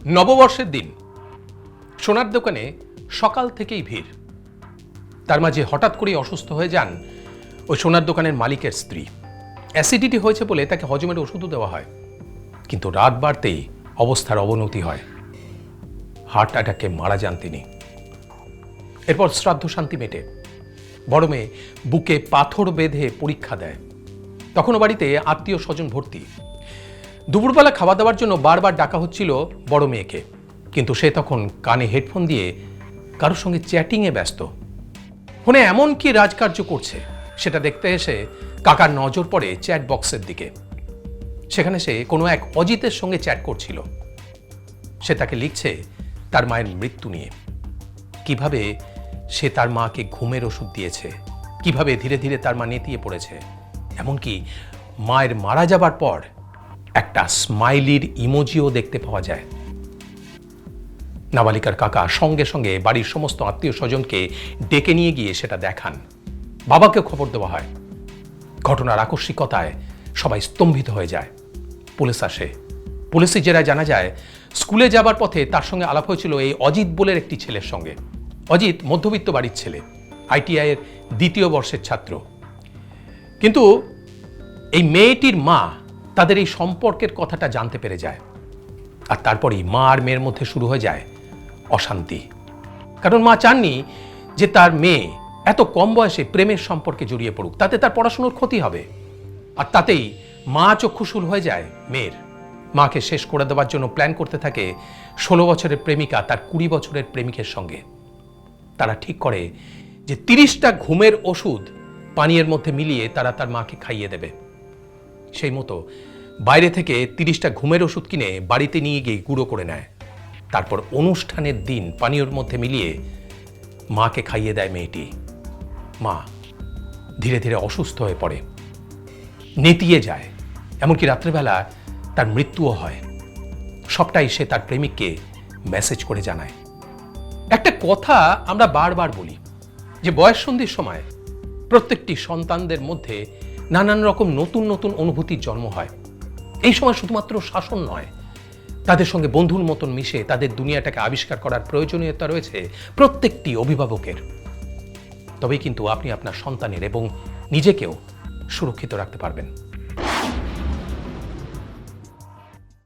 নববর্ষের দিন সোনার দোকানে সকাল থেকেই ভিড়। তার মাঝে হঠাৎ করেই অসুস্থ হয়ে যান ওই সোনার দোকানের মালিকের স্ত্রী। অ্যাসিডিটি হয়েছে বলে তাকে হজমের ওষুধও দেওয়া হয়, কিন্তু রাত বাড়তেই অবস্থার অবনতি হয়, হার্ট অ্যাটাকে মারা যান তিনি। এরপর শ্রাদ্ধ শান্তি মেটে বড় মেয়ে বুকে পাথর বেঁধে পরীক্ষা দেয়। তখনও বাড়িতে আত্মীয় স্বজন ভর্তি। দুপুরবেলা খাওয়া দাওয়ার জন্য বারবার ডাকা হচ্ছিল বড় মেয়েকে, কিন্তু সে তখন কানে হেডফোন দিয়ে কারোর সঙ্গে চ্যাটিংয়ে ব্যস্ত। ফোনে এমন কি রাজকার্য করছে সেটা দেখতে এসে কাকার নজর পড়ে চ্যাট বক্সের দিকে। সেখানে সে কোনো এক অজিতের সঙ্গে চ্যাট করছিল। সে তাকে লিখছে তার মায়ের মৃত্যু নিয়ে, কিভাবে সে তার মাকে ঘুমের ওষুধ দিয়েছে, কিভাবে ধীরে ধীরে তার মা নেতিয়ে পড়েছে, এমনকি মায়ের মারা যাবার পর একটা স্মাইলির ইমোজিও দেখতে পাওয়া যায়। নাবালিকার কাকা সঙ্গে সঙ্গে বাড়ির সমস্ত আত্মীয় স্বজনকে ডেকে নিয়ে গিয়ে সেটা দেখান। বাবাকেও খবর দেওয়া হয়। ঘটনার আকস্মিকতায় সবাই স্তম্ভিত হয়ে যায়। পুলিশ আসে। পুলিশের জেরায় জানা যায় স্কুলে যাবার পথে তার সঙ্গে আলাপ হয়েছিল এই অজিত বলের একটি ছেলের সঙ্গে। অজিত মধ্যবিত্ত বাড়ির ছেলে, ITI এর 2য় বর্ষের ছাত্র। কিন্তু এই মেয়েটির মা তাদের এই সম্পর্কের কথাটা জানতে পেরে যায়, আর তারপরেই মা আর মেয়ের মধ্যে শুরু হয়ে যায় অশান্তি। কারণ মা চাননি যে তার মেয়ে এত কম বয়সে প্রেমের সম্পর্কে জড়িয়ে পড়ুক, তাতে তার পড়াশোনার ক্ষতি হবে। আর তাতেই মা চক্ষুশূল হয়ে যায় মেয়ের। মাকে শেষ করে দেওয়ার জন্য প্ল্যান করতে থাকে 16 বছরের প্রেমিকা তার 20 বছরের প্রেমিকের সঙ্গে। তারা ঠিক করে যে 30টা ঘুমের ওষুধ পানীয়ের মধ্যে মিলিয়ে তারা তার মাকে খাইয়ে দেবে। সেই মতো বাইরে থেকে 30টা ঘুমের ওষুধ কিনে বাড়িতে নিয়ে গিয়ে গুঁড়ো করে নেয়। তারপর অনুষ্ঠানের দিন পানীয়র মধ্যে মিলিয়ে মাকে খাইয়ে দেয় মেয়েটি। মা ধীরে ধীরে অসুস্থ হয়ে পড়ে, নেতিয়ে যায়, এমনকি রাত্রেবেলা তার মৃত্যুও হয়। সবটাই সে তার প্রেমিককে মেসেজ করে জানায়। একটা কথা আমরা বারবার বলি যে বয়ঃসন্ধির সময় প্রত্যেকটি সন্তানদের মধ্যে নানান রকম নতুন নতুন অনুভূতির জন্ম হয়। এই সময় শুধুমাত্র শাসন নয়, তাদের সঙ্গে বন্ধুর মতন মিশে তাদের দুনিয়াটাকে আবিষ্কার করার প্রয়োজনীয়তা রয়েছে প্রত্যেকটি অভিভাবকের। তবেই কিন্তু আপনি আপনার সন্তানের এবং নিজেকেও সুরক্ষিত রাখতে পারবেন।